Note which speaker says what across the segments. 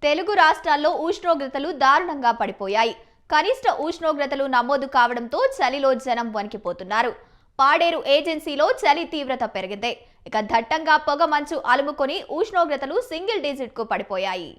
Speaker 1: తెలుగు రాష్ట్రాల్లో ఉష్ణోగ్రతలు దారుణంగా పడిపోయాయి. కనిష్ట ఉష్ణోగ్రతలు నమోదు కావడంతో చలిలో జనం వణికిపోతున్నారు. పాడేరు ఏజెన్సీలో చలి తీవ్రత పెరిగింది. ఇక దట్టంగా పొగ మంచు అలుముకొని ఉష్ణోగ్రతలు సింగిల్ డిజిట్ కు పడిపోయాయి.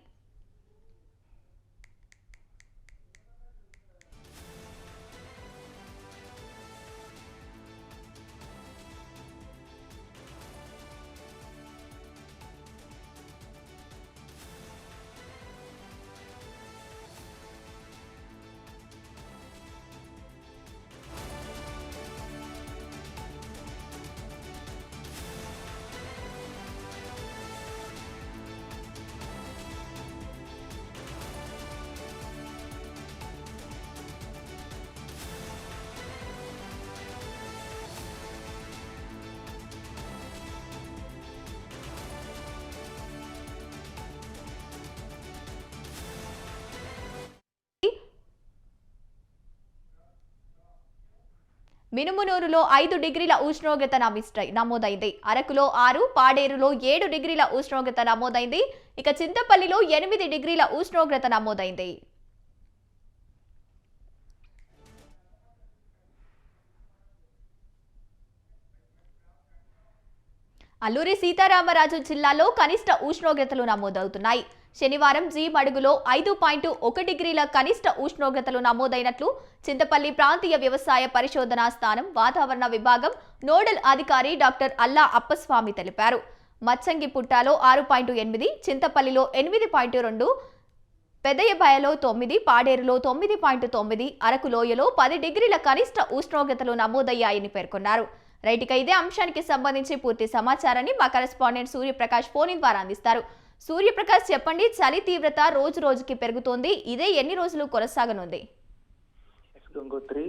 Speaker 1: మినుమునూరులో 5 డిగ్రీల ఉష్ణోగ్రత నమోదైంది. అరకులో 6, పాడేరులో 7 డిగ్రీల ఉష్ణోగ్రత నమోదైంది. ఇక చింతపల్లిలో 8 డిగ్రీల ఉష్ణోగ్రత నమోదైంది. అల్లూరి సీతారామరాజు జిల్లాలో కనిష్ట ఉష్ణోగ్రతలు నమోదవుతున్నాయి. శనివారం మడుగులో 5.1 డిగ్రీల కనిష్ట ఉష్ణోగ్రతలు నమోదైనట్లు చింతపల్లి ప్రాంతీయ వ్యవసాయ పరిశోధనా స్థానం వాతావరణ విభాగం నోడల్ అధికారి డాక్టర్ అల్లా అప్పస్వామి తెలిపారు. మచ్చంగిపుట్టలో 6.8, చింతపల్లిలో 8.2, పెదయబయలో 9, పాడేరులో 9.9, అరకు లోయలో 10 డిగ్రీల కనిష్ట ఉష్ణోగ్రతలు నమోదయ్యాయని పేర్కొన్నారు. రైట్, ఇదే అంశానికి సంబంధించి పూర్తి సమాచారాన్ని మా కరెస్పాండెంట్ సూర్యప్రకాష్ ఫోన్ ద్వారా అందిస్తారు. సూర్యప్రకాష్, చెప్పండి, చలి తీవ్రత రోజు రోజుకి పెరుగుతోంది. ఇదే ఎన్ని రోజులు కొనసాగనుంది?
Speaker 2: గంగోత్రి,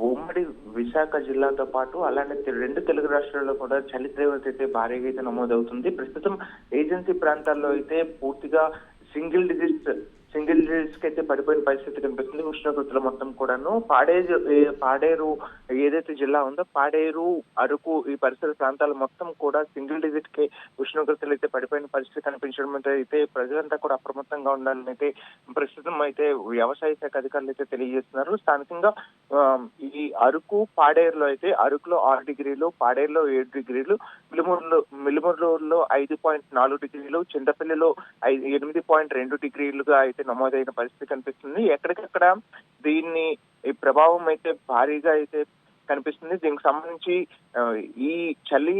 Speaker 2: ఉమ్మడి విశాఖ జిల్లాతో పాటు అలానే 2 తెలుగు రాష్ట్రాల్లో కూడా చలి తీవ్రత అయితే భారీగా అయితే నమోదవుతుంది. ప్రస్తుతం ఏజెన్సీ ప్రాంతాల్లో అయితే పూర్తిగా సింగిల్ డిజిట్స్ కి అయితే పడిపోయిన పరిస్థితి కనిపిస్తుంది. ఉష్ణోగ్రతలు మొత్తం కూడాను పాడేరు ఏదైతే జిల్లా ఉందో పాడేరు, అరకు ఈ పరిసర ప్రాంతాలు మొత్తం కూడా సింగిల్ డిజిట్ కి ఉష్ణోగ్రతలు అయితే పడిపోయిన పరిస్థితి కనిపించడం అయితే ప్రజలంతా కూడా అప్రమత్తంగా ఉండాలని అయితే ప్రస్తుతం అయితే వ్యవసాయ శాఖ అధికారులు అయితే తెలియజేస్తున్నారు. స్థానికంగా ఈ అరకు, పాడేరులో అయితే అరకులో 6 డిగ్రీలు, పాడేరులో 7 డిగ్రీలు, మిలిమూరులో 5.4 డిగ్రీలు, చింతపల్లిలో 8.2 డిగ్రీలుగా అయితే నమోదైన పరిస్థితి కనిపిస్తుంది. ఎక్కడికక్కడ ఈ ప్రభావం అయితే భారీగా అయితే కనిపిస్తుంది. దీనికి సంబంధించి ఈ చలి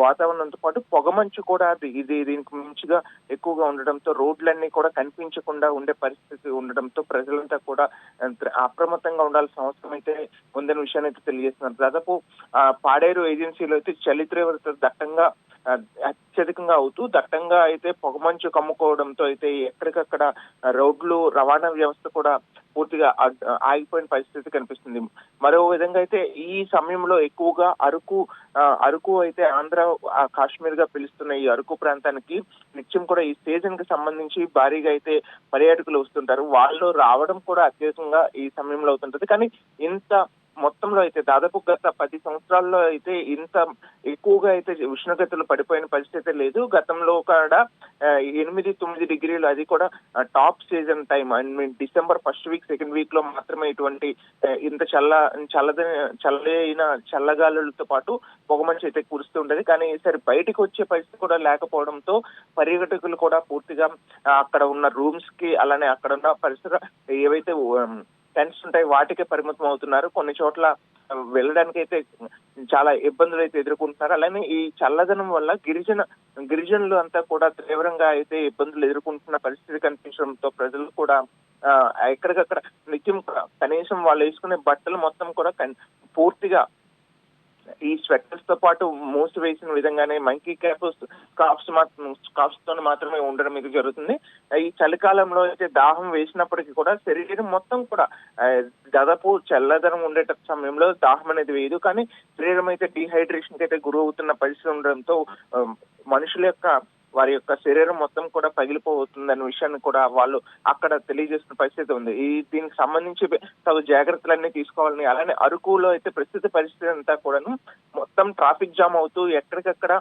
Speaker 2: వాతావరణంతో పాటు పొగమంచు కూడా దీనికి మించిగా ఎక్కువగా ఉండడంతో రోడ్లన్నీ కూడా కనిపించకుండా ఉండే పరిస్థితి ఉండడంతో ప్రజలంతా కూడా అప్రమత్తంగా ఉండాల్సిన అవసరం అయితే ఉందనే విషయాన్ని అయితే తెలియజేస్తున్నారు. దాదాపు పాడేరు ఏజెన్సీలో అయితే చలి తీవ్రత అత్యధికంగా అవుతూ దట్టంగా అయితే పొగమంచు కమ్ముకోవడంతో అయితే ఎక్కడికక్కడ రోడ్లు, రవాణా వ్యవస్థ కూడా పూర్తిగా ఆగిపోయిన పరిస్థితి కనిపిస్తుంది. మరో విధంగా అయితే ఈ సమయంలో ఎక్కువగా అరకు అయితే ఆంధ్ర, కాశ్మీర్ గా పిలుస్తున్న ఈ అరకు ప్రాంతానికి నిత్యం కూడా ఈ సీజన్ కి సంబంధించి భారీగా అయితే పర్యాటకులు వస్తుంటారు. వాళ్ళు రావడం కూడా అత్యధికంగా ఈ సమయంలో అవుతుంటది. కానీ ఇంత మొత్తంలో అయితే దాదాపు గత 10 సంవత్సరాల్లో అయితే ఇంత ఎక్కువగా అయితే ఉష్ణోగ్రతలు పడిపోయిన పరిస్థితి లేదు. గతంలో కూడా 8-9 డిగ్రీలు, అది కూడా top season time, December first week, second week లో మాత్రమే ఇటువంటి ఇంత చల్లైన చల్లగాలులతో పాటు పొగమంచు అయితే కురుస్తూ ఉండేది. కానీ ఈసారి బయటకు వచ్చే పరిస్థితి కూడా లేకపోవడంతో పర్యాటకులు కూడా పూర్తిగా అక్కడ ఉన్న రూమ్స్ కి, అలానే అక్కడ ఉన్న పరిసర ఏవైతే టెంట్స్ ఉంటాయి వాటికే పరిమితం అవుతున్నారు. కొన్ని చోట్ల వెళ్ళడానికి అయితే చాలా ఇబ్బందులు అయితే ఎదుర్కొంటున్నారు. అలానే ఈ చల్లదనం వల్ల గిరిజనులు అంతా కూడా తీవ్రంగా అయితే ఇబ్బందులు ఎదుర్కొంటున్న పరిస్థితి కనిపించడంతో ప్రజలు కూడా ఎక్కడికక్కడ నిత్యం కనీసం వాళ్ళు వేసుకునే బట్టలు మొత్తం కూడా పూర్తిగా ఈ స్వెటర్స్ తో పాటు మూసివేసిన విధంగానే మంకీ కాప్స్ తో మాత్రమే ఉండడం ఇది జరుగుతుంది. ఈ చలికాలంలో అయితే దాహం వేసినప్పటికీ కూడా శరీరం మొత్తం కూడా దాదాపు చల్లదనం ఉండే సమయంలో దాహం అనేది వేయదు. కానీ శరీరం అయితే డీహైడ్రేషన్ కి అయితే గురవుతున్న పరిస్థితి ఉండడంతో మనుషుల యొక్క వారి యొక్క శరీరం మొత్తం కూడా పగిలిపోతుందనే విషయాన్ని కూడా వాళ్ళు అక్కడ తెలియజేస్తున్న పరిస్థితి ఉంది. దీనికి సంబంధించి తగు జాగ్రత్తలన్నీ తీసుకోవాలని, అలానే అరకులో అయితే ప్రస్తుత పరిస్థితి అంతా కూడాను మొత్తం ట్రాఫిక్ జామ్ అవుతూ ఎక్కడికక్కడ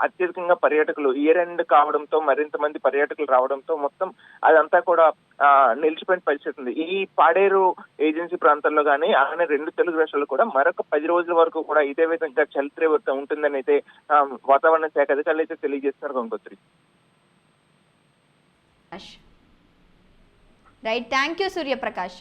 Speaker 2: అత్యధికంగా పర్యాటకులు ఇయర్ ఎండ్ కావడంతో మరింత మంది పర్యాటకులు రావడంతో మొత్తం అదంతా కూడా నిలిచిపోయిన పరిస్థితి ఉంది. ఈ పాడేరు ఏజెన్సీ ప్రాంతాల్లో కానీ అలానే 2 తెలుగు రాష్ట్రాల్లో కూడా మరొక 10 రోజుల వరకు కూడా ఇదే విధంగా చలి తీవ్రత ఉంటుందని అయితే వాతావరణ శాఖ అధికారులు అయితే తెలియజేస్తున్నారు Gangotri.
Speaker 1: Right, thank you Suryaprakash.